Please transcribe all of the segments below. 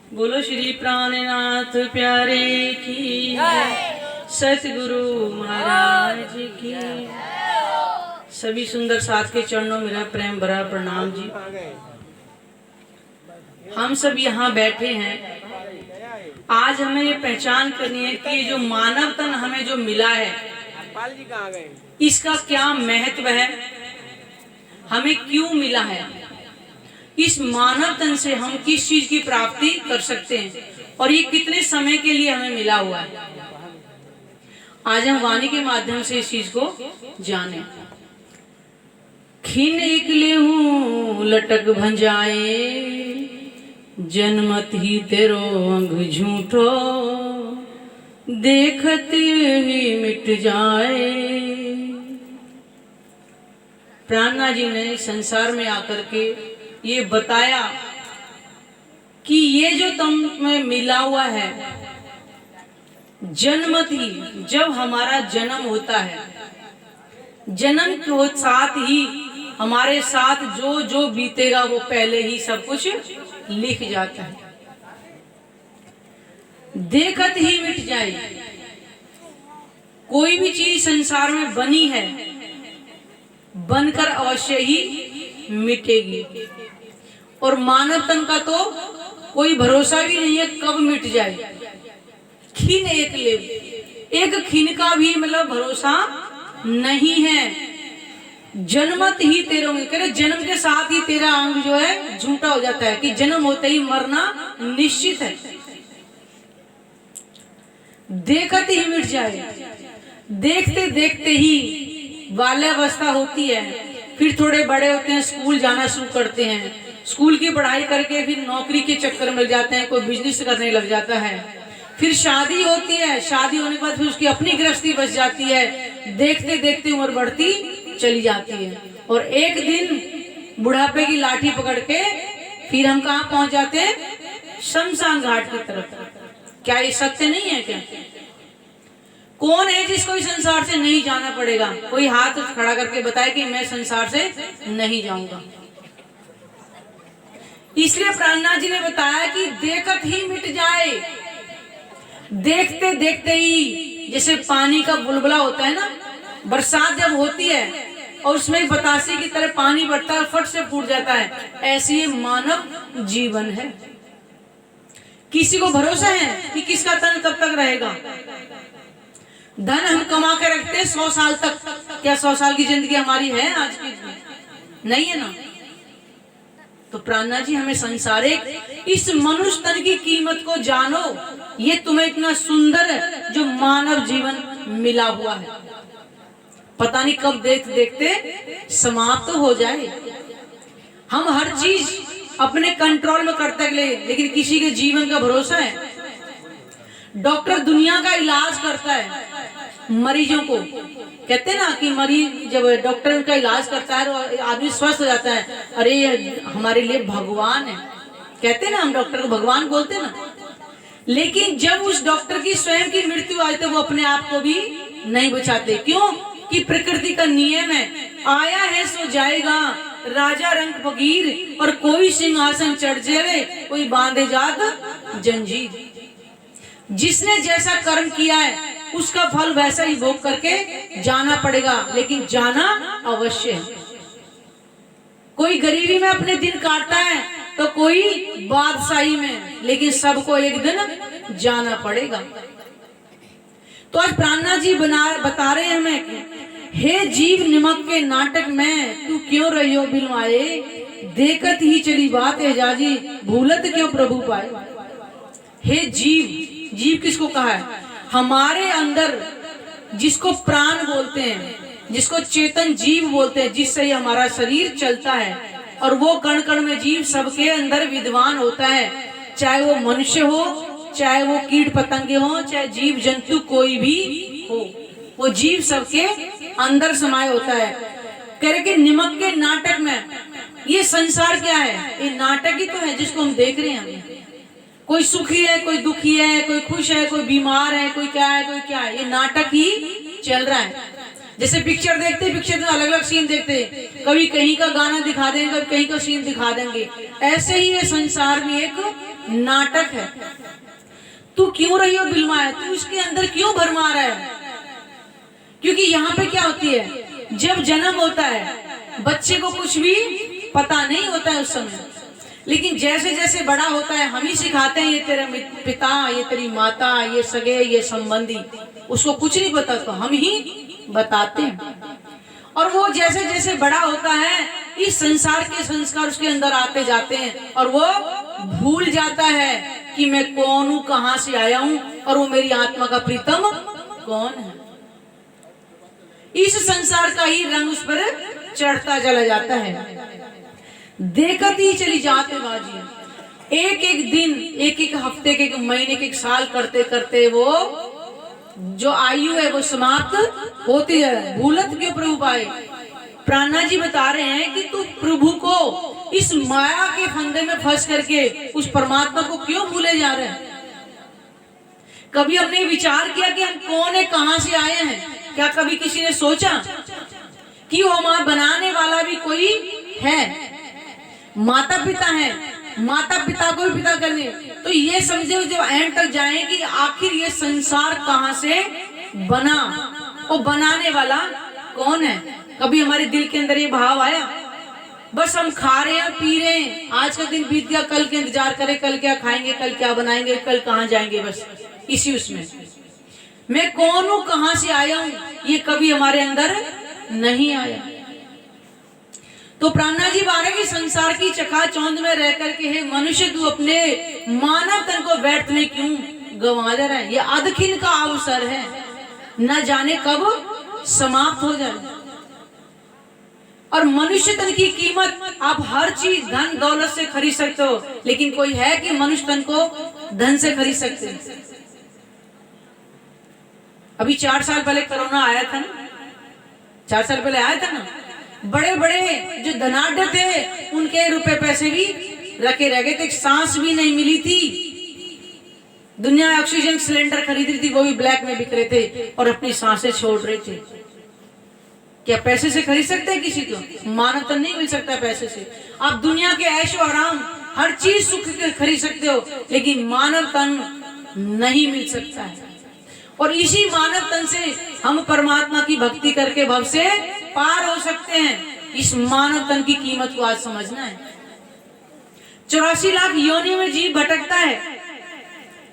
बोलो श्री प्राणनाथ प्यारे की, सतगुरु महाराज की। सभी सुंदर साथ के चरणों मेरा प्रेम भरा प्रणाम जी। हम सब यहाँ बैठे हैं, आज हमें ये पहचान करनी है कि जो मानव तन हमें जो मिला है इसका क्या महत्व है, हमें क्यों मिला है, इस मानव तन से हम किस चीज की प्राप्ति कर सकते हैं और ये कितने समय के लिए हमें मिला हुआ है। आज हम वाणी के माध्यम से इस चीज को जाने। खिन एक ले हूं लटक भंजाए, जन्मत ही तेरो अंग झूठो, देखते ही मिट जाए। प्राणनाथ जी ने संसार में आकर के ये बताया कि ये जो तुम्हें मिला हुआ है, जन्मत ही, जब हमारा जन्म होता है, जन्म के साथ ही हमारे साथ जो जो बीतेगा वो पहले ही सब कुछ लिख जाता है। देखत ही मिट जाए। कोई भी चीज संसार में बनी है, बनकर अवश्य ही मिटेगी। और मानव तन का तो कोई भरोसा भी नहीं है कब मिट जाए। खिन एक ले, एक खिन का भी मतलब भरोसा नहीं है। जन्मत ही तेरे होंगे, कह रहे जन्म के साथ ही तेरा अंग जो है झूठा हो जाता है कि जन्म होते ही मरना निश्चित है। देखते ही मिट जाए। देखते देखते ही बाल्यावस्था होती है, फिर थोड़े बड़े होते हैं, स्कूल जाना शुरू करते हैं, स्कूल की पढ़ाई करके फिर नौकरी के चक्कर में लग जाते हैं, कोई बिजनेस करने लग जाता है, फिर शादी होती है, शादी होने के बाद फिर उसकी अपनी गृहस्थी बच जाती है। देखते देखते उम्र बढ़ती चली जाती है और एक दिन बुढ़ापे की लाठी पकड़ के फिर हम कहाँ पहुंच जाते हैं? शमशान घाट की तरफ। क्या ये सत्य नहीं है क्या? कौन है जिसको इस संसार से नहीं जाना पड़ेगा? कोई हाथ खड़ा करके बताए कि मैं संसार से नहीं जाऊंगा। इसलिए प्राणनाथ जी ने बताया कि देखत ही मिट जाए। देखते देखते ही, जैसे पानी का बुलबुला होता है ना, बरसात जब होती है और उसमें बतासे की तरह पानी बढ़ता है, फट से फूट जाता है, ऐसे ही मानव जीवन है। किसी को भरोसा है कि किसका तन कब तक रहेगा? धन हम कमा के रखते हैं 100 साल तक, क्या 100 साल की जिंदगी हमारी है आज की? नहीं है ना। तो प्राणनाथ जी हमें संसारिक इस मनुष्य तन की कीमत को जानो। ये तुम्हें इतना सुंदर जो मानव जीवन मिला हुआ है, पता नहीं कब देखते देखते समाप्त हो जाए। हम हर चीज अपने कंट्रोल में करते गए, लेकिन किसी के जीवन का भरोसा है? डॉक्टर दुनिया का इलाज करता है मरीजों को, कहते हैं ना कि मरीज जब डॉक्टर का इलाज करता है तो आदमी स्वस्थ हो जाता है, अरे हमारे लिए भगवान है, कहते हैं ना, हम डॉक्टर को भगवान बोलते हैं ना। लेकिन जब उस डॉक्टर की स्वयं की मृत्यु आई तो वो अपने आप को भी नहीं बचाते। क्यों? कि प्रकृति का नियम है, आया है सो जाएगा, राजा रंग फकीर और कोई सिंहासन चढ़ जाए, कोई बांधे जात जंजीर। जिसने जैसा कर्म किया है उसका फल वैसा ही भोग करके जाना पड़ेगा, लेकिन जाना अवश्य है। कोई गरीबी में अपने दिन काटता है तो कोई बादशाही में, लेकिन सबको एक दिन जाना पड़ेगा। तो आज प्राणनाथ जी बता रहे हैं हमें, हे जीव निमक के नाटक में तू क्यों रहियो बिलवाए, देखत ही चली बात है जाजी, भूलत क्यों प्रभु पाए। हे जीव, जीव किसको कहा है? हमारे अंदर जिसको प्राण बोलते हैं, जिसको चेतन जीव बोलते हैं, जिससे ही हमारा शरीर चलता है, और वो कण कण में जीव सबके अंदर विद्वान होता है, चाहे वो मनुष्य हो, चाहे वो कीट पतंगे हो, चाहे जीव जंतु कोई भी हो, वो जीव सबके अंदर समाये होता है। कह रहे कि निमक के नाटक में, ये संसार क्या है? ये नाटक ही तो है जिसको हम देख रहे हैं। कोई सुखी है, कोई दुखी है, कोई खुश है, कोई बीमार है, कोई क्या है, कोई क्या है, ये नाटक ही चल रहा है। जैसे पिक्चर देखते, पिक्चर में अलग अलग सीन देखते, कभी कहीं का गाना दिखा देंगे, कभी कहीं का सीन दिखा देंगे, ऐसे ही ये संसार भी एक नाटक है। तू क्यों रही हो बिलमाया, तू इसके अंदर क्यों भरमा रहा है? क्योंकि यहाँ पे क्या होती है, जब जन्म होता है बच्चे को कुछ भी पता नहीं होता है उस समय, लेकिन जैसे जैसे बड़ा होता है हम ही सिखाते हैं, ये तेरा पिता, ये तेरी माता, ये सगे, ये संबंधी, उसको कुछ नहीं पता तो हम ही बताते हैं। और वो जैसे जैसे बड़ा होता है इस संसार के संस्कार उसके अंदर आते जाते हैं और वो भूल जाता है कि मैं कौन हूं, कहां से आया हूं और वो मेरी आत्मा का प्रीतम कौन है। इस संसार का ही रंग उस पर चढ़ता चला जाता है, देखती चली जाते बाजी। एक एक दिन, एक एक हफ्ते, एक एक महीने, एक एक साल करते करते वो जो आयु है वो समाप्त होती है। भूलत क्यों प्रभु पाए? प्राणा जी बता रहे हैं कि तू प्रभु को इस माया के फंदे में फंस करके उस परमात्मा को क्यों भूले जा रहे हैं? कभी हमने विचार किया कि हम कौन है, कहां से आए हैं? क्या कभी किसी ने सोचा कि वो हमारा बनाने वाला भी कोई है? माता पिता है, माता पिता को भी पिता करने, तो ये समझे जब एंड तक जाए कि आखिर ये संसार कहां से बना और बनाने वाला कौन है? कभी हमारे दिल के अंदर ये भाव आया? बस हम खा रहे हैं, पी रहे हैं, आज का दिन बीत गया, कल के इंतजार करें, कल क्या खाएंगे, कल क्या बनाएंगे, कल कहां जाएंगे, बस इसी उसमें मैं कौन हूं, कहां से आया हूं, ये कभी हमारे अंदर नहीं आया। तो प्राणा जी बारे की संसार की चकाचौंध में रह करके है मनुष्य तू अपने मानव तन को व्यर्थ में क्यों गंवा दे रहा है? ये अधखिन का अवसर है, न जाने कब समाप्त हो जाए। और मनुष्य तन की कीमत आप हर चीज धन दौलत से खरीद सकते हो, लेकिन कोई है कि मनुष्य तन को धन से खरीद सकते हैं? अभी 4 साल पहले कोरोना आया था ना, 4 साल पहले आया था ना, बड़े बड़े जो धनाढ्य थे उनके रुपए पैसे भी रखे रह गए थे, सांस भी नहीं मिली थी। दुनिया ऑक्सीजन सिलेंडर खरीद रही थी, वो भी ब्लैक में बिक रहे थे और अपनी सांसें छोड़ रहे थे। क्या पैसे से खरीद सकते हैं किसी को? मानव तन नहीं मिल सकता पैसे से। आप दुनिया के ऐशो आराम हर चीज सुख के खरीद सकते हो, लेकिन मानव तन नहीं मिल सकता है। और इसी मानव तन से हम परमात्मा की भक्ति करके भव से पार हो सकते हैं। इस मानव तन की कीमत को आज समझना है। 84 लाख योनियों में जीव भटकता है,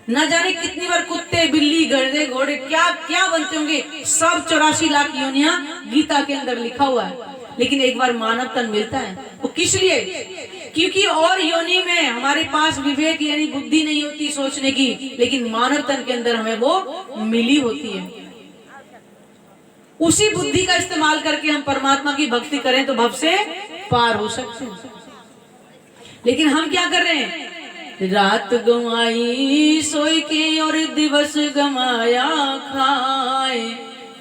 न जाने कितनी बार कुत्ते, बिल्ली, गधे, घोड़े क्या क्या बनते होंगे, सब 84 लाख योनियां गीता के अंदर लिखा हुआ है। लेकिन एक बार मानव तन मिलता है, वो किस लिए? क्योंकि और योनि में हमारे पास विवेक यानी बुद्धि नहीं होती सोचने की, लेकिन मानव तन के अंदर हमें वो मिली होती है। उसी बुद्धि का इस्तेमाल करके हम परमात्मा की भक्ति करें तो भव से पार हो सकते हैं। लेकिन हम क्या कर रहे हैं? रात गंवाई सोई के और दिवस गंवाया खाए,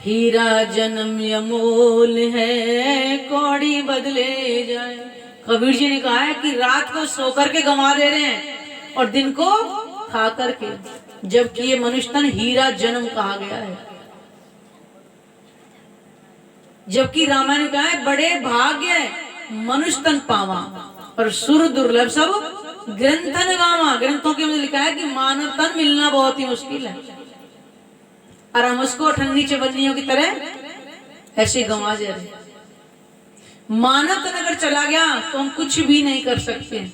हीरा जन्म अमूल है कौड़ी बदले जाए। कबीर जी ने कहा है कि रात को सो करके गंवा दे रहे हैं और दिन को खा करके, जबकि ये मनुष्य तन हीरा जन्म कहा गया है। जबकि रामायण में कहा है बड़े भाग्य मनुष्य तन पावा और सुर दुर्लभ सब ग्रंथन गावा। ग्रंथों के अंदर लिखा है कि मानव तन मिलना बहुत ही मुश्किल है, और हम उसको ठन्नी चवन्नियों की तरह ऐसे गंवा दे रहे। मानव तन अगर चला गया तो हम कुछ भी नहीं कर सकते,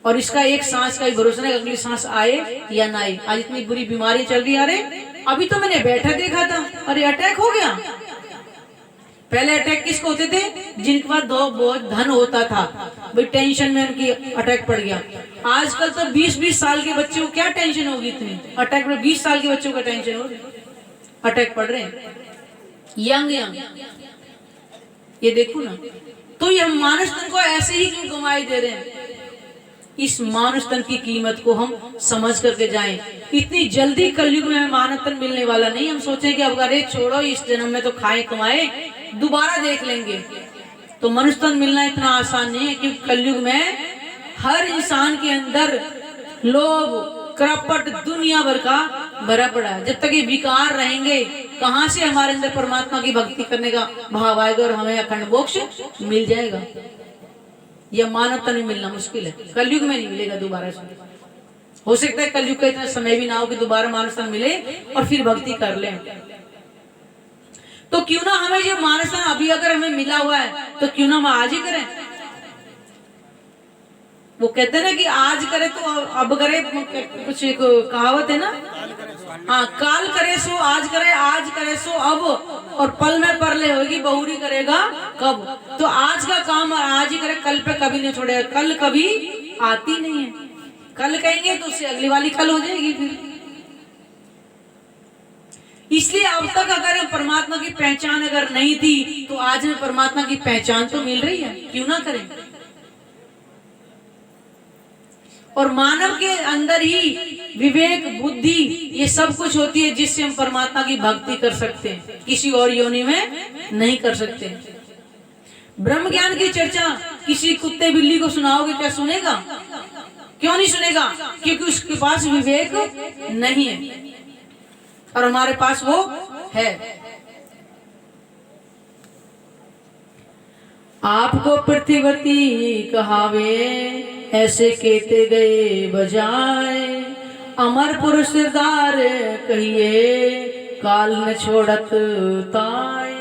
और इसका एक सांस का ही भरोसा नहीं, अगली सांस आए या ना आए। आज इतनी बुरी बीमारी चल रही है। अरे अभी तो मैंने बैठा देखा था, अरे अटैक हो गया। पहले अटैक किसको होते थे? जिनके पास बहुत धन होता था, भाई टेंशन में उनकी अटैक पड़ गया। आजकल तो 20-20 साल के बच्चे को क्या टेंशन होगी इतनी? अटैक में 20 साल के बच्चों का टेंशन हो, अटैक पड़ रहे हैं, यंग। ये देखो ना, तो ये हम मानव तन को ऐसे ही क्यों गंवाई दे रहे हैं? इस मानव तन की कीमत को हम समझ करके जाएं। इतनी जल्दी कलयुग में हमें मानव तन मिलने वाला नहीं। हम सोचे कि अब अरे छोड़ो, इस जन्म में तो खाए कमाए, दोबारा देख लेंगे। तो मनुष्य तन मिलना इतना आसान नहीं है, क्योंकि कलयुग में हर इंसान के अंदर लोभ, कपट, दुनिया भर का भरा पड़ा है। जब तक ये विकार रहेंगे, कहां से हमारे अंदर परमात्मा की भक्ति करने का भाव आएगा और हमें अखंड मोक्ष मिल जाएगा? या मानव तन में मिलना मुश्किल है, कलयुग में नहीं मिलेगा दोबारा से। हो सकता है कलयुग का इतना समय भी ना हो कि दोबारा मानव तन मिले और फिर भक्ति कर ले। तो क्यों ना हमें जो मानव तन अभी अगर हमें मिला हुआ है तो क्यों ना हम आज ही करें। वो कहते हैं ना कि आज करे तो अब करे, कुछ एक कहावत है ना, हाँ, काल करे सो आज करे, आज करे सो अब, और पल में परले होगी बहुरी करेगा कब। तो आज का काम आज ही करे, कल पे कभी नहीं छोड़ेगा। कल कभी आती नहीं है, कल कहेंगे तो उससे अगली वाली कल हो जाएगी फिर। इसलिए अब तक अगर परमात्मा की पहचान अगर नहीं थी तो आज में परमात्मा की पहचान तो मिल रही है, क्यों ना करें। और मानव के अंदर ही विवेक, बुद्धि, ये सब कुछ होती है जिससे हम परमात्मा की भक्ति कर सकते हैं, किसी और योनि में नहीं कर सकते। ब्रह्म ज्ञान की चर्चा किसी कुत्ते बिल्ली को सुनाओगे, क्या सुनेगा? क्यों नहीं सुनेगा? क्योंकि उसके पास विवेक नहीं है और हमारे पास वो है। आपको पृथ्वीवती कहावे, ऐसे कहते गए बजाए, अमर पुरुष सिरदार कहिए, काल न छोड़त ताए।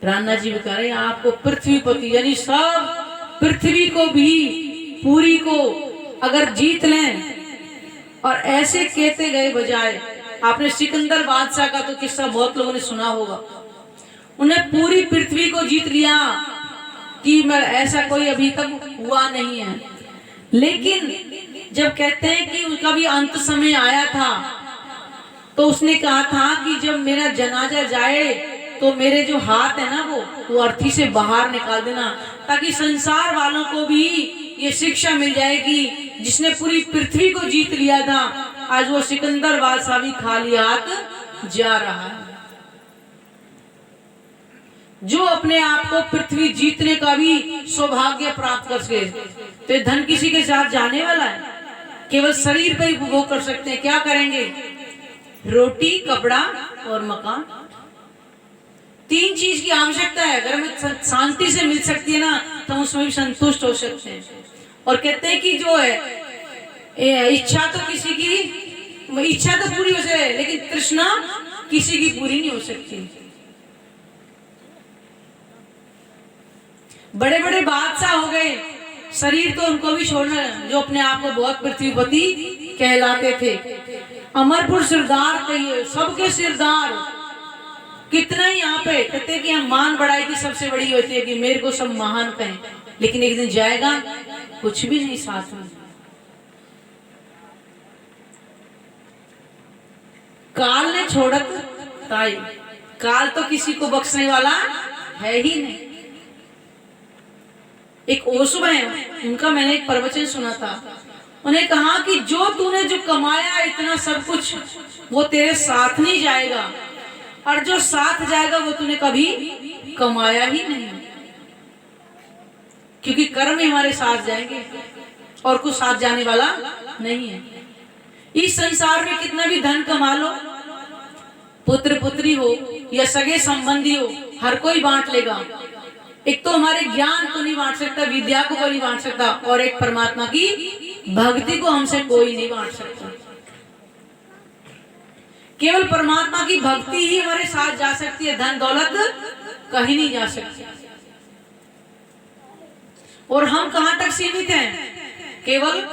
राणा जी बता रहे आपको पृथ्वीपति, यानी सब पृथ्वी को भी पूरी को अगर जीत लें और ऐसे कहते गए बजाय। आपने सिकंदर बादशाह का तो किस्सा बहुत लोगों ने सुना होगा, उन्हें पूरी पृथ्वी को जीत लिया कि मैं ऐसा कोई अभी तक हुआ नहीं है। लेकिन जब कहते हैं कि उनका भी अंत समय आया था तो उसने कहा था कि जब मेरा जनाजा जाए तो मेरे जो हाथ है ना वो अर्थी से बाहर निकाल देना, ताकि संसार वालों को भी ये शिक्षा मिल जाएगी जिसने पूरी पृथ्वी को जीत लिया था, आज वो सिकंदर बादशाह भी खाली हाथ जा रहा है। जो अपने आप को पृथ्वी जीतने का भी सौभाग्य प्राप्त कर सके, तो धन किसी के साथ जाने वाला है, केवल शरीर पर ही उपभोग कर सकते हैं। क्या करेंगे? रोटी, कपड़ा और मकान, तीन चीज की आवश्यकता है। अगर हमें शांति से मिल सकती है ना तो हम उसमें भी संतुष्ट हो सकते हैं। और कहते हैं कि जो है इच्छा तो किसी की, इच्छा तो पूरी हो सकती है लेकिन तृष्णा किसी की पूरी नहीं हो सकती। बड़े बड़े बादशाह हो गए, शरीर तो उनको भी छोड़ना, जो अपने आप को बहुत पृथ्वीपति कहलाते थे। अमरपुर सिरदार कहिए, सबके सिरदार। कितना ही यहाँ पे कहते कि हम मान बढ़ाई की सबसे बड़ी होती है कि मेरे को सब महान कहें, लेकिन एक दिन जाएगा कुछ भी नहीं साथ में। काल ने छोड़त ताई, काल तो किसी को बख्शने वाला है ही नहीं। एक ओशो है, उनका मैंने एक प्रवचन सुना था। उन्हें कहा कि जो तूने जो कमाया इतना सब कुछ वो तेरे साथ नहीं जाएगा, और जो साथ जाएगा वो तूने कभी कमाया ही नहीं, क्योंकि कर्म ही हमारे साथ जाएंगे और कुछ साथ जाने वाला नहीं है। इस संसार में कितना भी धन कमा लो, पुत्र पुत्री हो या सगे संबंधी हो, हर कोई बांट लेगा। एक तो हमारे ज्ञान को नहीं बांट सकता, विद्या को कोई नहीं बांट सकता, और एक परमात्मा की भक्ति को हमसे कोई नहीं बांट सकता। केवल परमात्मा की भक्ति ही हमारे साथ जा सकती है, धन दौलत कहीं नहीं जा सकती। और हम कहां तक सीमित हैं? केवल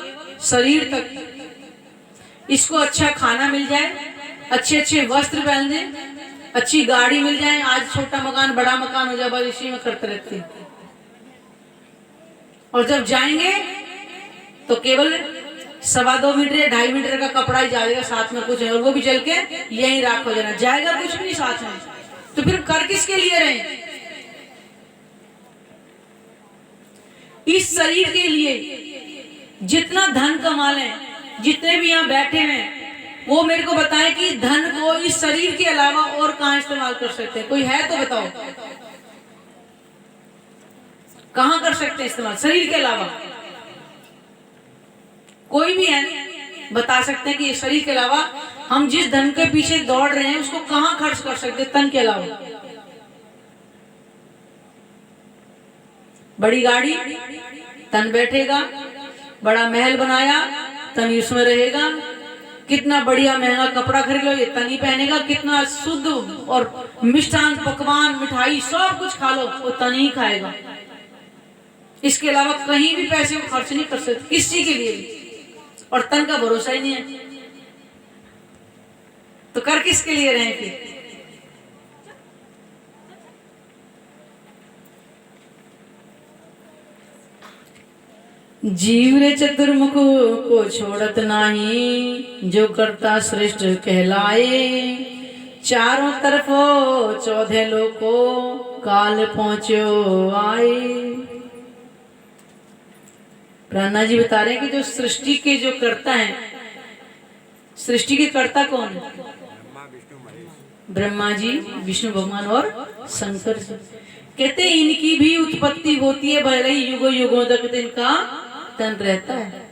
शरीर तक। इसको अच्छा खाना मिल जाए, अच्छे अच्छे वस्त्र पहन जाए, अच्छी गाड़ी मिल जाए, आज छोटा मकान बड़ा मकान हो जाए, बस इसी में करते रहते हैं। और जब जाएंगे तो केवल 2.25 मीटर या 2.5 मीटर का कपड़ा ही जाएगा, साथ में कुछ है, और वो भी चल के यहीं राख हो जाना, जाएगा कुछ भी नहीं साथ में। तो फिर कर किसके लिए रहे? इस शरीर के लिए। जितना धन कमा लें, जितने भी यहाँ बैठे हैं, वो मेरे को बताएं कि धन को इस शरीर के अलावा और कहां इस्तेमाल कर सकते हैं? कोई है तो बताओ, कहां कर सकते हैं इस्तेमाल शरीर के अलावा? कोई भी है बता सकते हैं कि शरीर के अलावा हम जिस धन के पीछे दौड़ रहे हैं उसको कहां खर्च कर सकते हैं तन के अलावा? बड़ी गाड़ी, तन बैठेगा, बड़ा महल बनाया, तन उसमें रहेगा, कितना बढ़िया महंगा कपड़ा खरीद लो, ये तन ही पहनेगा, कितना शुद्ध और मिष्ठान पकवान मिठाई सब कुछ खा लो, वो तन ही खाएगा। इसके अलावा कहीं भी पैसे को खर्च नहीं कर सकते किसी के लिए भी, और तन का भरोसा ही नहीं है, तो कर किसके लिए रहे फिर? जीव रे चतुर्मुख को छोड़त नाही, जो करता श्रेष्ठ कहलाए, चारों तरफों चौदह लोको काल पहुंचो आए। प्राणा जी बता रहे हैं कि जो सृष्टि के जो करता है, सृष्टि के कर्ता कौन है? ब्रह्मा जी, विष्णु भगवान और शंकर जी। कहते इनकी भी उत्पत्ति होती है, भले ही युगों युगों तक इनका तन रहता है।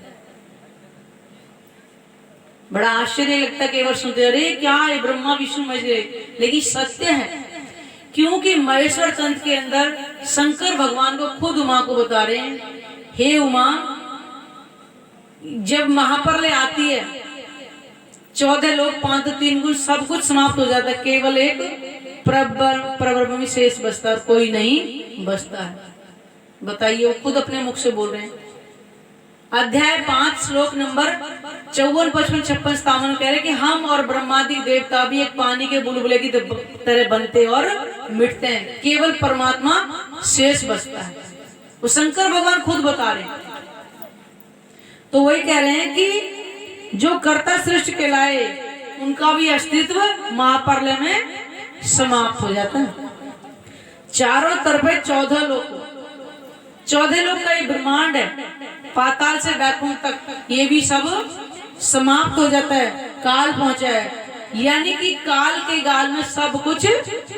बड़ा आश्चर्य लगता है केवल सुनते, अरे क्या है ब्रह्मा विष्णु महेश, लेकिन सत्य है, क्योंकि महेश्वर तंत्र के अंदर शंकर भगवान को खुद उमा को बता रहे हैं, हे उमा, जब महाप्रलय आती है 14 लोग 5 3 गुण सब कुछ समाप्त हो जाता है, केवल एक प्रब्रह्म में शेष बचता है, कोई नहीं बचता है। बताइए, वो खुद अपने मुख से बोल रहे हैं। अध्याय 5 श्लोक नंबर 54 55 56 57 कह रहे कि हम और ब्रह्मादि देवता भी एक पानी के बुलबुले की तरह बनते और मिटते हैं, केवल परमात्मा शेष बचता है। वो शंकर भगवान खुद बता रहे हैं। तो वही कह रहे हैं कि जो कर्ता श्रेष्ठ कहलाए, उनका भी अस्तित्व महाप्रलय में समाप्त हो जाता है। चारों तरफ 14 लोग, 14 लोग का ये ब्रह्मांड है, पाताल से वैकुंठ तक, ये भी सब समाप्त हो जाता है, काल पहुंचा है, यानी कि काल के गाल में सब कुछ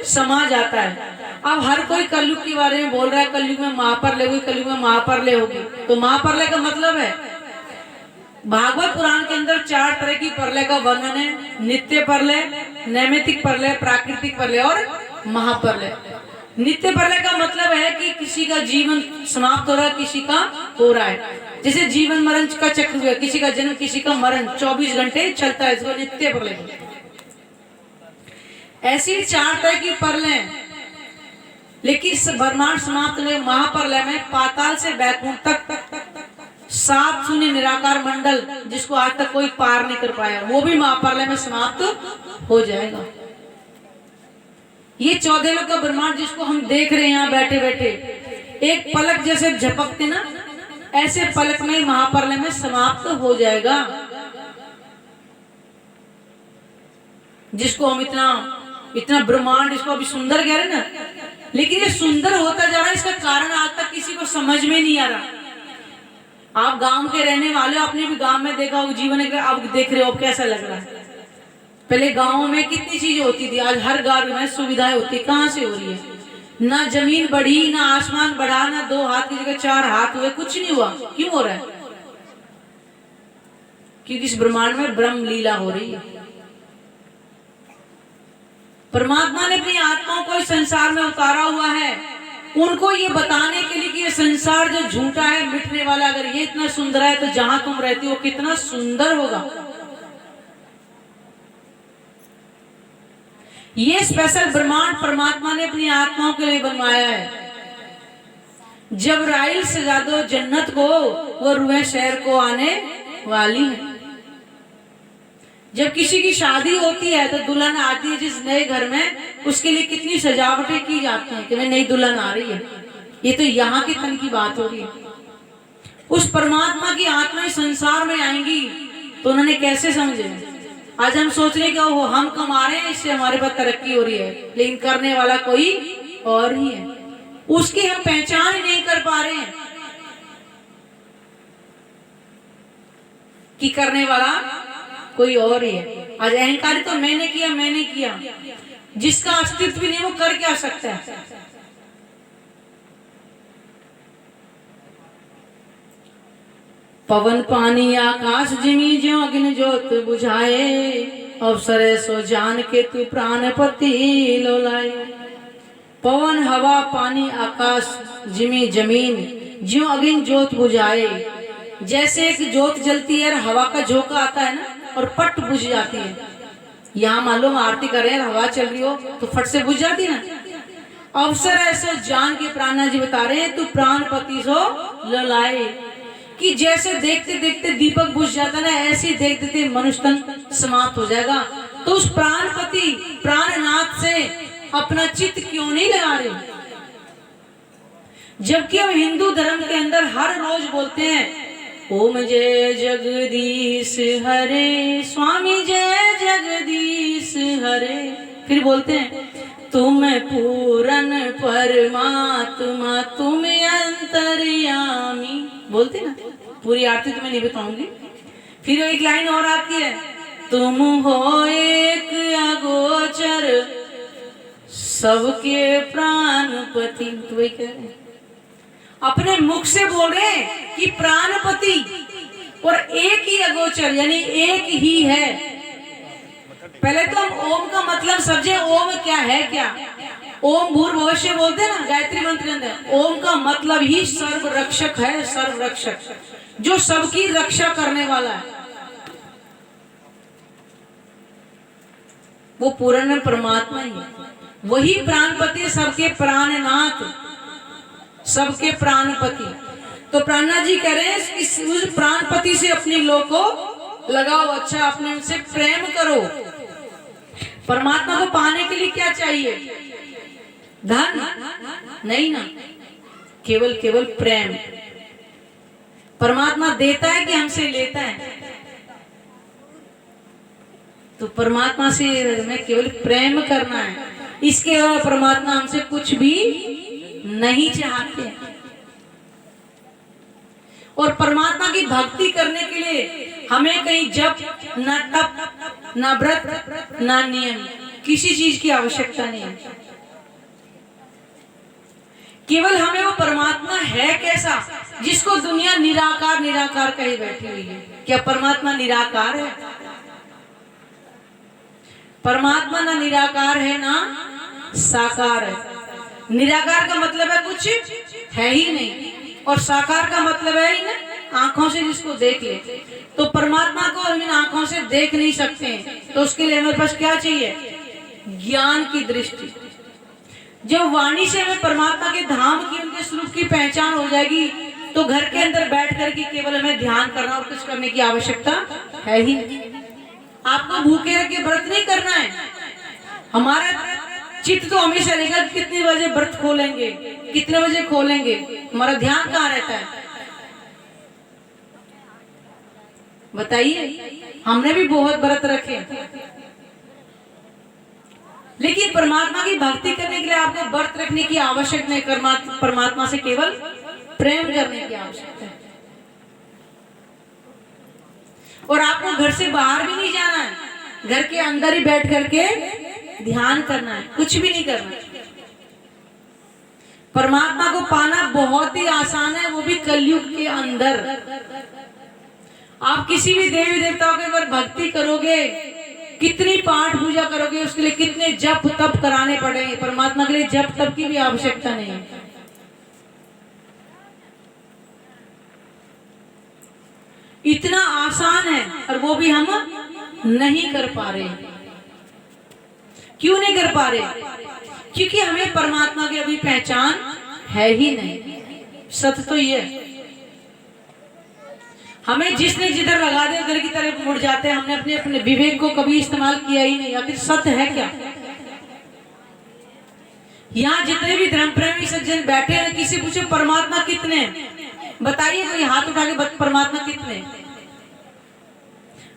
समा जाता है। अब हर कोई कलयुग के बारे में बोल रहा है, कलयुग में महाप्रलय होगी, कलयुग में महाप्रलय होगी। तो महाप्रलय का मतलब है, भागवत पुराण के अंदर 4 तरह की प्रलय का वर्णन है, नित्य प्रलय, नैमित्तिक प्रलय, प्राकृतिक प्रलय और महाप्रलय। नित्य प्रलय का मतलब है कि किसी का जीवन समाप्त हो रहा है, किसी का हो रहा है, जैसे जीवन मरण का चक्र हुआ, किसी का जन्म किसी का मरण 24 घंटे चलता है, इसको नित्य प्रलय। ऐसी 4 तरह की प्रलय, लेकिन ब्रह्मांड समाप्त होने महाप्रलय में पाताल से वैकुंठ तक 7 शून्य निराकार मंडल, जिसको आज तक कोई पार नहीं कर पाया, वो भी महाप्रलय में समाप्त हो जाएगा। ये 14 लोग का ब्रह्मांड जिसको हम देख रहे हैं यहाँ बैठे बैठे, एक पलक जैसे झपकते ना, ऐसे पलक में महाप्रलय में समाप्त हो जाएगा। जिसको हम इतना ब्रह्मांड, इसको अभी सुंदर कह रहे ना, लेकिन ये सुंदर होता जा रहा है, इसका कारण आज तक किसी को समझ में नहीं आ रहा। आप गांव के रहने वाले हो, आपने भी गांव में देखा हो, जीवन अब देख रहे हो, कैसा लग रहा है? पहले गांव में कितनी चीजें होती थी, आज हर घर में सुविधाएं होती, कहां से हो रही है? ना जमीन बढ़ी, ना आसमान बढ़ा, ना 2 हाथ की जगह 4 हाथ हुए, कुछ नहीं हुआ। क्यों हो रहा है? क्योंकि इस ब्रह्मांड में ब्रह्म लीला हो रही है। परमात्मा ने अपनी आत्माओं को इस संसार में उतारा हुआ है, उनको ये बताने के लिए कि ये संसार जो झूठा है, मिटने वाला, अगर ये इतना सुंदर है तो जहां तुम रहती हो कितना सुंदर होगा। ये स्पेशल ब्रह्मांड परमात्मा ने अपनी आत्माओं के लिए बनवाया है। जब राइल से ज्यादा जन्नत को वो रूहें शहर को आने वाली है। जब किसी की शादी होती है तो दुल्हन आती है जिस नए घर में, उसके लिए कितनी सजावटें की जाती हैं कि मैं नई दुल्हन आ रही है। ये तो यहाँ के तन की बात हो रही है। उस परमात्मा की आत्माएं संसार में आएंगी तो उन्होंने कैसे समझे? आज हम सोच रहे कि वो हम कमा रहे हैं, इससे हमारे पास तरक्की हो रही है, लेकिन करने वाला कोई और ही है, उसकी हम पहचान ही नहीं कर पा रहे हैं कि करने वाला कोई और ही है। आज अहंकारी तो मैंने किया, जिसका अस्तित्व भी नहीं, वो कर क्या सकता है? पवन पानी आकाश जिमी ज्यो अग्नि ज्योत बुझाए, अवसर सो जान के तू प्राणपति लोलाए। पवन हवा पानी आकाश जिमी जमीन ज्यों अगिन जोत बुझाए। जैसे एक जोत जलती है और हवा का झोंका आता है ना और पट बुझ जाती है। यहाँ मालूम आरती कर रहे हैं, हवा चल रही हो तो फट से बुझ जाती है ना। अवसर ऐसो जान के प्राणनाथ जी बता रहे हैं, तू प्राणपति सो ललाए, कि जैसे देखते देखते दीपक बुझ जाता ना, ऐसे ही देखते देखते मनुष्य तन समाप्त हो जाएगा। तो उस प्राणपति प्राणनाथ से अपना चित्त क्यों नहीं लगा रहे? जबकि हम हिंदू धर्म के अंदर हर रोज बोलते हैं ओम जय जगदीश हरे, स्वामी जय जगदीश हरे। फिर बोलते हैं तुम पूरन परमात्मा तुम अंतर्यामी, बोलते ना। पूरी आरती तुम्हें नहीं बताऊंगी। फिर एक लाइन और आती है, तुम हो एक अगोचर सबके प्राणपति। तो वही कह रहे हैं, अपने मुख से बोल रहे हैं कि प्राणपति, और एक ही अगोचर यानी एक ही है। पहले तो हम ओम का मतलब समझे, ओम क्या है? क्या ओम भूर्भुवस्सुः बोलते हैं ना गायत्री मंत्र के अंदर। ओम का मतलब ही सर्व रक्षक है, सर्व रक्षक, जो सबकी रक्षा करने वाला है। वो पूर्ण परमात्मा ही है, वही प्राणपति, सबके प्राणनाथ, सबके प्राणपति। तो प्राणनाथ जी कह रहे हैं इस प्राणपति से अपने लोग को लगाओ, अच्छा अपने उनसे प्रेम करो। परमात्मा को पाने के लिए क्या चाहिए? धन नहीं ना, केवल केवल प्रेम। परमात्मा देता है कि हमसे लेता है? तो परमात्मा से हमें केवल प्रेम करना है, इसके अलावा परमात्मा हमसे कुछ भी नहीं चाहते। और परमात्मा की भक्ति करने के लिए हमें कहीं जप न तप न व्रत न नियम, किसी चीज की आवश्यकता नहीं है। केवल हमें वो परमात्मा है कैसा जिसको दुनिया निराकार निराकार कही बैठी हुई है। क्या परमात्मा निराकार है? परमात्मा ना निराकार है ना साकार है। निराकार का मतलब है कुछ है ही नहीं, और साकार का मतलब है इन आंखों से जिसको देख ले। तो परमात्मा को हम इन आंखों से देख नहीं सकते, तो उसके लिए हमारे पास क्या चाहिए? ज्ञान की दृष्टि। जब वाणी से हमें परमात्मा के धाम की, उनके स्वरूप की पहचान हो जाएगी, तो घर के अंदर बैठ कर के केवल हमें ध्यान करना और कुछ करने की आवश्यकता है ही नहीं। आपको भूखे रह के व्रत नहीं करना है। हमारा चित्त तो हमेशा रहेगा कितने बजे व्रत खोलेंगे, कितने बजे खोलेंगे, हमारा ध्यान कहाँ रहता है? बताइए। हमने भी बहुत व्रत रखे, लेकिन परमात्मा की भक्ति करने के लिए आपको व्रत रखने की आवश्यकता नहीं, परमात्मा से केवल प्रेम करने की आवश्यकता है। और आपको घर से बाहर भी नहीं जाना है, घर के अंदर ही बैठ करके ध्यान करना है, कुछ भी नहीं करना। परमात्मा को पाना बहुत ही आसान है, वो भी कलयुग के अंदर। आप किसी भी देवी देवताओं के अगर भक्ति करोगे, कितनी पाठ पूजा करोगे, उसके लिए कितने जप तप कराने पड़ेंगे। परमात्मा के लिए जप तप की भी आवश्यकता नहीं है। इतना आसान है, और वो भी हम नहीं कर पा रहे। क्यों नहीं कर पा रहे? क्योंकि हमें परमात्मा की अभी पहचान है ही नहीं। सत्य तो ये है, हमें जिसने जिधर लगा दे उधर की तरफ मुड़ जाते हैं। हमने अपने अपने विवेक को कभी इस्तेमाल किया ही नहीं। आखिर सत्य है क्या? यहाँ जितने भी धर्म प्रेमी सज्जन बैठे हैं, किसी पूछे परमात्मा कितने हैं, बताइए कोई हाथ उठा के, परमात्मा कितने?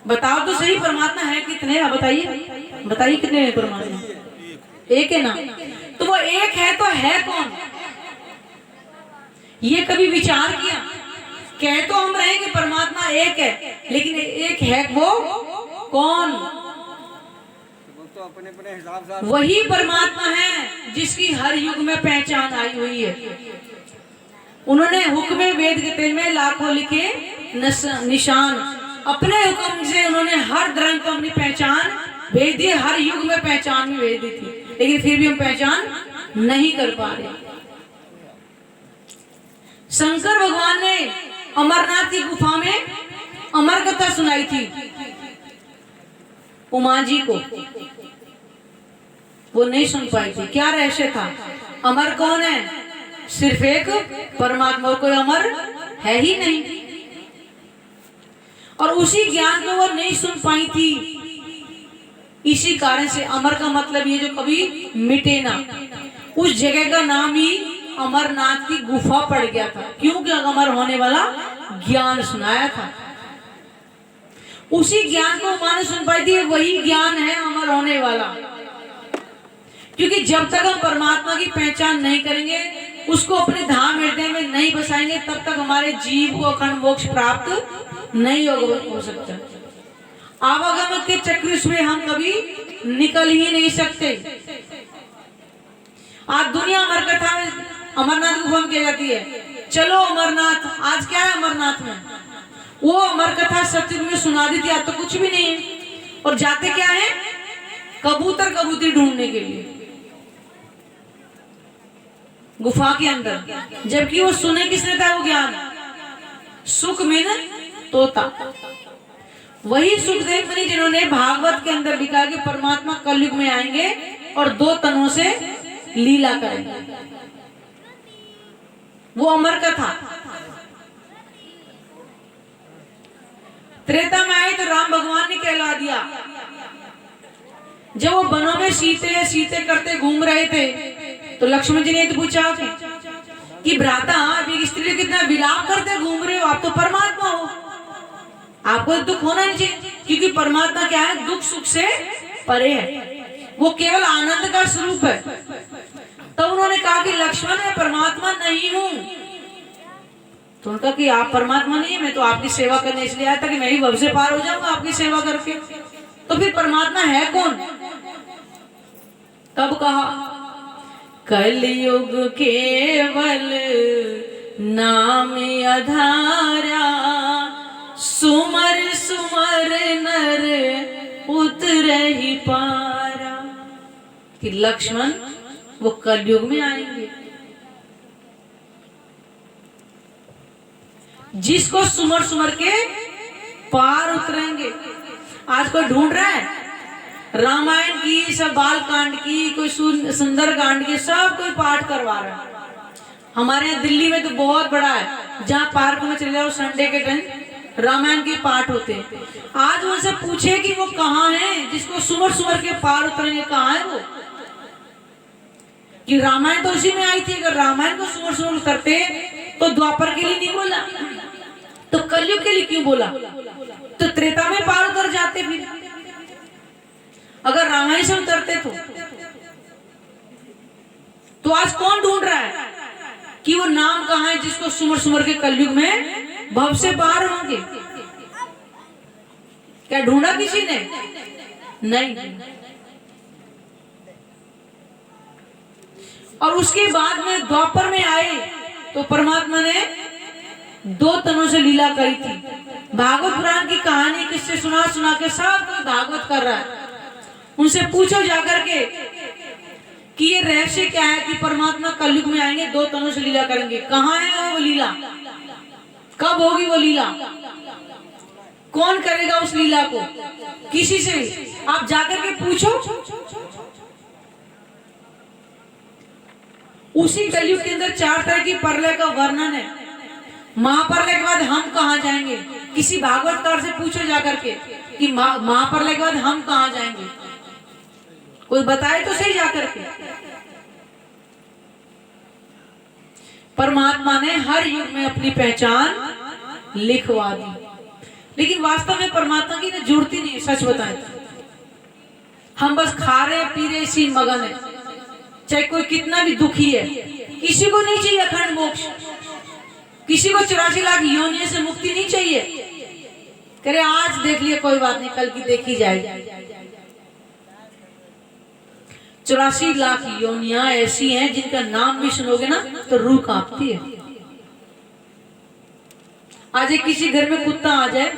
बताओ तो सही, परमात्मा है कितने? बताइए बताइए कितने हैं परमात्मा? एक है ना। तो वो एक है तो है कौन? ये कभी विचार किया? कह तो हम रहे कि परमात्मा एक है, लेकिन एक है वो कौन? तो अपने अपने हिसाब से वही परमात्मा है जिसकी हर युग में पहचान आई हुई है। उन्होंने हुक्म वेद के में लाखों लिखे निशान, अपने हुक्म से उन्होंने हर धर्म को अपनी पहचान भेज दी, हर युग में पहचान भी भेज दी थी, लेकिन फिर भी हम पहचान नहीं कर पा रहे। शंकर भगवान ने अमरनाथ की गुफा में अमर कथा सुनाई थी उमा जी को, वो नहीं सुन पाई थी। क्या रहस्य था? अमर कौन है? सिर्फ एक परमात्मा, कोई अमर है ही नहीं। और उसी ज्ञान को वो नहीं सुन पाई थी। इसी कारण से अमर का मतलब ये जो कभी मिटे ना, उस जगह का नाम ही अमरनाथ की गुफा पड़ गया था, क्योंकि अमर होने वाला ज्ञान सुनाया था। उसी ज्ञान को मानो सुन पाई थी, वही ज्ञान है अमर होने वाला। क्योंकि जब तक हम परमात्मा की पहचान नहीं करेंगे, उसको अपने धाम हृदय में नहीं बसाएंगे, तब तक हमारे जीव को अखंड मोक्ष प्राप्त नहीं हो सकता। आवागमन के चक्र से हम कभी निकल ही नहीं सकते। आज दुनिया अमर कथा में अमरनाथ गुफा में किया जाती है, चलो अमरनाथ। आज क्या है अमरनाथ में? वो अमर कथा सत्युग में सुना दी थी, आज तो कुछ भी नहीं है। और जाते क्या है? कबूतर कबूतरी ढूंढने के लिए गुफा के अंदर, जबकि वो सुने किसने था वो ज्ञान? सुख में तोता। वही सुखदेव मुनि जिन्होंने भागवत के अंदर लिखा कि परमात्मा कलयुग में आएंगे और 2 तनों से लीला करेंगे, वो अमर कथा। त्रेता में आए तो राम भगवान ने कहला दिया। जब वो वनों में सीते सीते करते घूम रहे थे तो लक्ष्मण जी ने तो पूछा कि भ्राता, आप एक स्त्री कितना विलाप करते घूम रहे हो, आप तो परमात्मा हो, आपको दुख होना नहीं चाहिए। क्योंकि परमात्मा क्या है? दुख सुख से परे है, वो केवल आनंद का स्वरूप है। तो उन्होंने कहा कि लक्ष्मण, मैं परमात्मा नहीं हूं। तो उनका कि आप परमात्मा नहीं है, मैं तो आपकी सेवा करने इसलिए आया था कि मैं ही भव से पार हो जाऊंगा आपकी सेवा करके। तो फिर परमात्मा है कौन? तब कहा, कलयुग केवल नाम आधारा, सुमर सुमर नर उतरहि पारा। कि लक्ष्मण वो कलयुग में आएंगे, जिसको सुमर सुमर के पार उतरेंगे। आज कोई ढूंढ रहा है रामायण की, सब बाल कांड की, कोई सुंदर कांड की, सब कोई पाठ करवा रहा है। हमारे यहाँ दिल्ली में तो बहुत बड़ा है, जहाँ पार्क में चले जाओ संडे के दिन रामायण के पाठ होते हैं। आज उनसे पूछे कि वो कहाँ है जिसको सुमर सुमर के पार उतरेंगे, कहाँ है वो? कि रामायण तो उसी में आई थी। अगर रामायण को सुमर सुमर उतरते तो द्वापर के लिए नहीं बोला, तो कलयुग के लिए क्यों बोला? तो त्रेता में पार उतर जाते फिर, अगर रामायण से उतरते तो आज कौन ढूंढ रहा है कि वो नाम कहाँ है जिसको सुमर सुमर के कलयुग में भव से पार होंगे? क्या ढूंढा किसी ने? नहीं। और उसके बाद में द्वापर में आए तो परमात्मा ने 2 तनों से लीला करी थी। भागवत पुराण की कहानी किससे सुना सुना के सब कोई भागवत कर रहा है। उनसे पूछो जाकर के कि ये रहस्य क्या है कि परमात्मा कलयुग में आएंगे, 2 तनों से लीला करेंगे। कहाँ है वो लीला? कब होगी वो लीला? कौन करेगा उस लीला को? किसी से आप जाकर के पूछो। उसी कलयुग के अंदर 4 तरह की प्रलय का वर्णन है। महाप्रलय के बाद हम कहाँ जाएंगे? किसी भागवतकार से पूछो जाकर के कि महाप्रलय के बाद हम कहाँ जाएंगे, कोई बताए तो सही जाकर के। परमात्मा ने हर युग में अपनी पहचान लिखवा दी, लेकिन वास्तव में परमात्मा की ना जुड़ती नहीं। सच बताएं, हम बस खा रहे पी रहे इसी मगन है। चाहे कोई कितना भी दुखी है, किसी को नहीं चाहिए अखंड मोक्ष, किसी को 84 लाख योनियों से मुक्ति नहीं चाहिए। करे आज देख लिए कोई बात नहीं, कल की देखी जाएगी। 84 लाख योनियां ऐसी हैं जिनका नाम भी सुनोगे ना तो रूह कांपती है। आज एक किसी घर में कुत्ता आ जाए,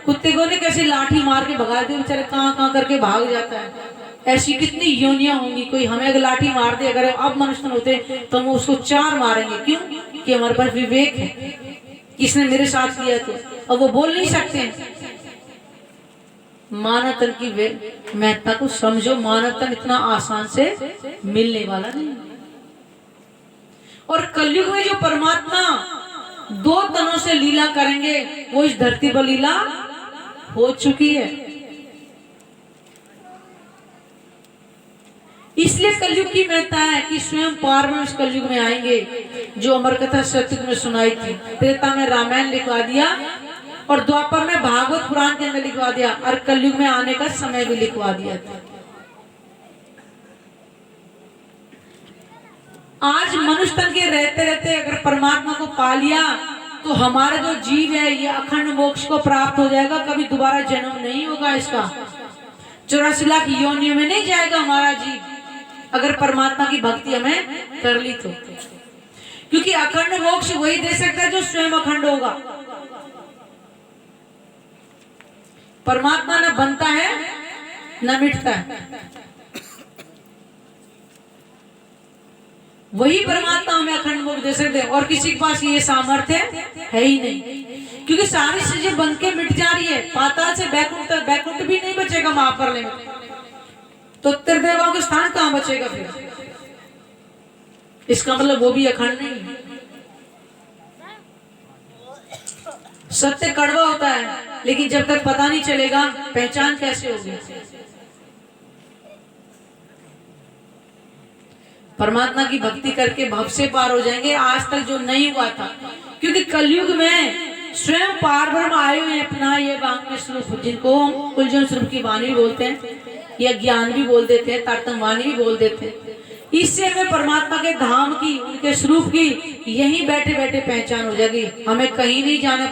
कुत्ते को ने कैसे लाठी मार के भगा दे, बेचारे कहां कहां करके भाग जाता है। ऐसी कितनी योनियां होंगी। कोई हमें अगर लाठी मार दे, अगर अब मनुष्य होते तो हम उसको 4 मारेंगे। क्यों? कि हमारे पास विवेक है, किसने मेरे साथ किया तो। अब वो बोल नहीं सकते। मानव तन की महत्ता को समझो। मानव तन इतना आसान से मिलने वाला नहीं। और कलयुग में जो परमात्मा 2 तनों से लीला करेंगे, वो इस धरती पर लीला हो चुकी है। इसलिए कलयुग की महत्ता है कि स्वयं पारब्रह्म कलयुग में आएंगे। जो अमर कथा सतयुग में सुनाई थी, त्रेता में रामायण लिखवा दिया और द्वापर में भागवत पुराण के अंदर लिखवा दिया, और कलयुग में आने का समय भी लिखवा दिया था। आज मनुष्य तन के रहते रहते अगर परमात्मा को पा लिया तो हमारा जो जीव है ये अखंड मोक्ष को प्राप्त हो जाएगा। कभी दोबारा जन्म नहीं होगा इसका। 84 लाख योनियों में नहीं जाएगा हमारा जीव, अगर परमात्मा की भक्ति हमें कर ली तो। क्योंकि अखंड मोक्ष वही दे सकता है जो स्वयं अखंड होगा। परमात्मा न बनता है न मिटता है। वही परमात्मा हमें अखंड मोक्ष दे सकते हैं, और किसी के पास ये सामर्थ्य है ही नहीं। क्योंकि सारी चीजें बन के मिट जा रही है। पाताल से बैकुंठ तक, बैकुंठ भी नहीं बचेगा महाप्रलय में, तो त्रिदेवों का स्थान कहां बचेगा फिर? इसका मतलब वो भी अखंड नहीं है। सत्य कड़वा होता है, लेकिन जब तक पता नहीं चलेगा पहचान कैसे होगी? परमात्मा की भक्ति करके भव से पार हो जाएंगे, आज तक जो नहीं हुआ था। क्योंकि कलयुग में स्वयं पारब्रह्म आए हुए अपना ये वांग्मय स्वरूप, जिनको हम कुलजन स्वरूप की वाणी भी बोलते हैं, या ज्ञान भी बोल देते हैं, तारतम वाणी भी बोल देते हैं। इससे हमें परमात्मा के धाम की, उनके स्वरूप की यहीं बैठे बैठे पहचान हो जाएगी। हमें कहीं नहीं जाना।